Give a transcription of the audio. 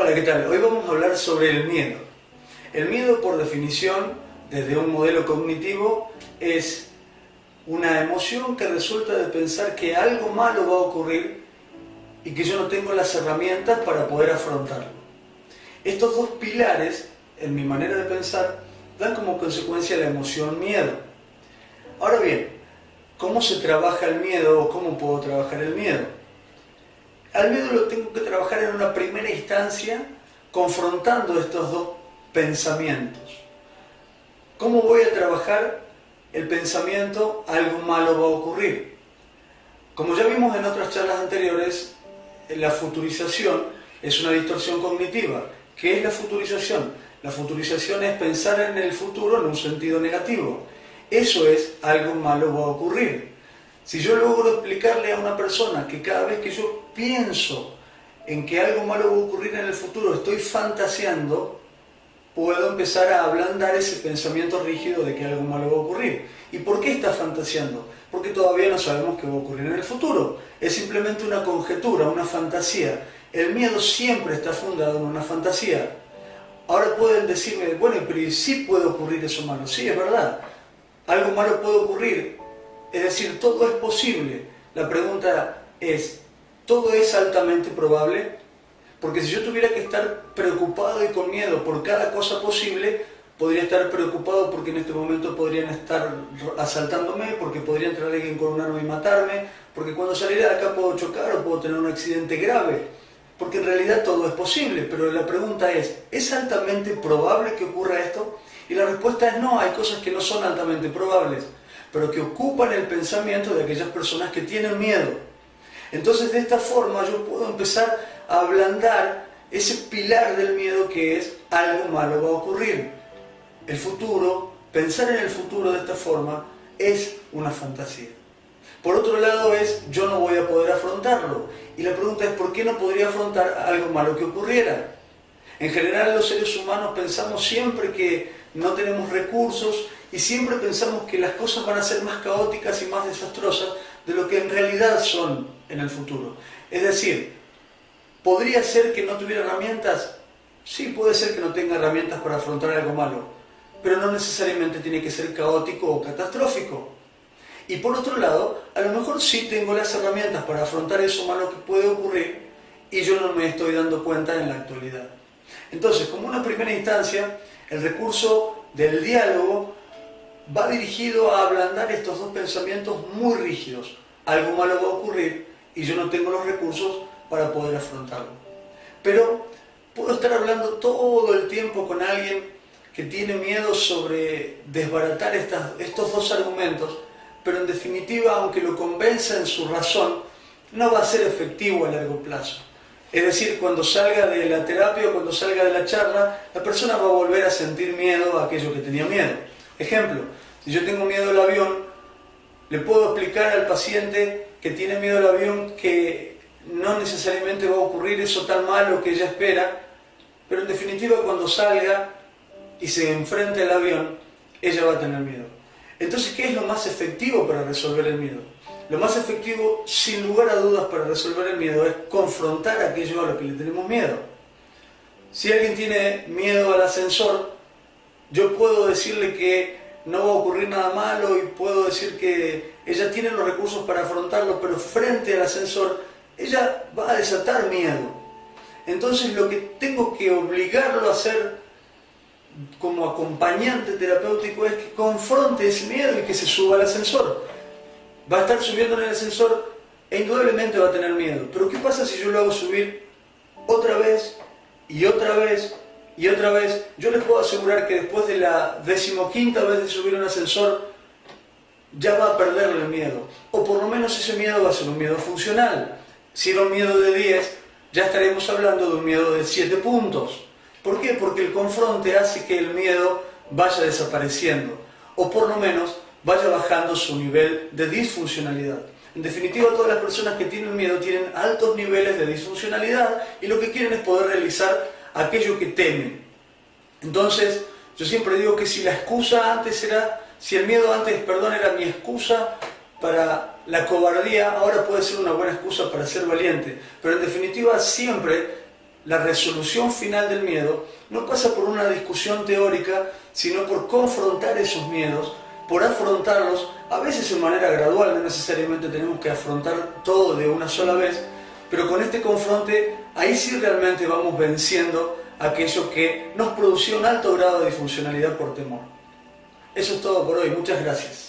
Hola, ¿qué tal? Hoy vamos a hablar sobre el miedo. El miedo, por definición, desde un modelo cognitivo, es una emoción que resulta de pensar que algo malo va a ocurrir y que yo no tengo las herramientas para poder afrontarlo. Estos dos pilares, en mi manera de pensar, dan como consecuencia la emoción miedo. Ahora bien, ¿cómo se trabaja el miedo o cómo puedo trabajar el miedo? Al miedo lo tengo que trabajar en una primera instancia confrontando estos dos pensamientos. ¿Cómo voy a trabajar el pensamiento algo malo va a ocurrir? Como ya vimos en otras charlas anteriores, la futurización es una distorsión cognitiva. ¿Qué es la futurización? La futurización es pensar en el futuro en un sentido negativo. Eso es algo malo va a ocurrir. Si yo logro explicarle a una persona que cada vez que yo pienso en que algo malo va a ocurrir en el futuro, estoy fantaseando, puedo empezar a ablandar ese pensamiento rígido de que algo malo va a ocurrir. ¿Y por qué está fantaseando? Porque todavía no sabemos qué va a ocurrir en el futuro. Es simplemente una conjetura, una fantasía. El miedo siempre está fundado en una fantasía. Ahora pueden decirme, bueno, pero sí puede ocurrir eso malo. Sí, es verdad. Algo malo puede ocurrir. Es decir, todo es posible. La pregunta es, ¿todo es altamente probable? Porque si yo tuviera que estar preocupado y con miedo por cada cosa posible, podría estar preocupado porque en este momento podrían estar asaltándome, porque podría entrar alguien con un arma y matarme, porque cuando saliera de acá puedo chocar o puedo tener un accidente grave. Porque en realidad todo es posible, pero la pregunta ¿es altamente probable que ocurra esto? Y la respuesta es no, hay cosas que no son altamente probables, pero que ocupan el pensamiento de aquellas personas que tienen miedo. Entonces, de esta forma yo puedo empezar a ablandar ese pilar del miedo que es algo malo va a ocurrir. El futuro, pensar en el futuro de esta forma es una fantasía. Por otro lado yo no voy a poder afrontarlo. Y la pregunta es, ¿por qué no podría afrontar algo malo que ocurriera? En general los seres humanos pensamos siempre que no tenemos recursos y siempre pensamos que las cosas van a ser más caóticas y más desastrosas de lo que en realidad son en el futuro. Es decir, ¿podría ser que no tuviera herramientas? Sí, puede ser que no tenga herramientas para afrontar algo malo, pero no necesariamente tiene que ser caótico o catastrófico. Y por otro lado, a lo mejor sí tengo las herramientas para afrontar eso malo que puede ocurrir y yo no me estoy dando cuenta en la actualidad. Entonces, como una primera instancia, el recurso del diálogo va dirigido a ablandar estos dos pensamientos muy rígidos. Algo malo va a ocurrir y yo no tengo los recursos para poder afrontarlo. Pero puedo estar hablando todo el tiempo con alguien que tiene miedo sobre desbaratar estos dos argumentos, pero en definitiva, aunque lo convenza en su razón, no va a ser efectivo a largo plazo. Es decir, cuando salga de la terapia o cuando salga de la charla, la persona va a volver a sentir miedo a aquello que tenía miedo. Ejemplo, si yo tengo miedo al avión, le puedo explicar al paciente que tiene miedo al avión que no necesariamente va a ocurrir eso tan malo que ella espera, pero en definitiva cuando salga y se enfrente al avión, ella va a tener miedo. Entonces, ¿qué es lo más efectivo para resolver el miedo? Lo más efectivo, sin lugar a dudas, para resolver el miedo es confrontar aquello a lo que le tenemos miedo. Si alguien tiene miedo al ascensor, yo puedo decirle que no va a ocurrir nada malo y puedo decir que ella tiene los recursos para afrontarlo, pero frente al ascensor, ella va a desatar miedo. Entonces, lo que tengo que obligarlo a hacer como acompañante terapéutico es que confronte ese miedo y que se suba al ascensor. Va a estar subiendo en el ascensor e indudablemente va a tener miedo. Pero ¿qué pasa si yo lo hago subir otra vez y otra vez y otra vez? Yo les puedo asegurar que después de la 15ª vez de subir un ascensor ya va a perderle el miedo. O por lo menos ese miedo va a ser un miedo funcional. Si era un miedo de 10, ya estaremos hablando de un miedo de 7 puntos. ¿Por qué? Porque el confronte hace que el miedo vaya desapareciendo, o por lo menos vaya bajando su nivel de disfuncionalidad. En definitiva, todas las personas que tienen miedo tienen altos niveles de disfuncionalidad y lo que quieren es poder realizar aquello que temen. Entonces, yo siempre digo que si la excusa antes era, si el miedo antes, era mi excusa para la cobardía, ahora puede ser una buena excusa para ser valiente. Pero en definitiva, siempre la resolución final del miedo no pasa por una discusión teórica, sino por confrontar esos miedos, por afrontarlos, a veces de manera gradual, no necesariamente tenemos que afrontar todo de una sola vez, pero con este confronte, ahí sí realmente vamos venciendo aquello que nos producía un alto grado de disfuncionalidad por temor. Eso es todo por hoy, muchas gracias.